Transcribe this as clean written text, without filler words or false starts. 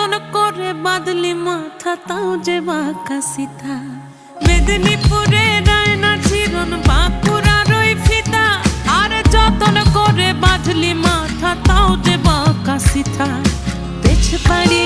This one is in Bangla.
যতন করে বাঁধলি মাথা তাও যে বাঁকা সিথা। মেদিনীপুরে রায়না চিরন বাঁকুড়ার ওই ফিতা, আর যতন করে বাঁধলি মাথা তাও যে বাঁকা সিথা। পেছ পাড়ি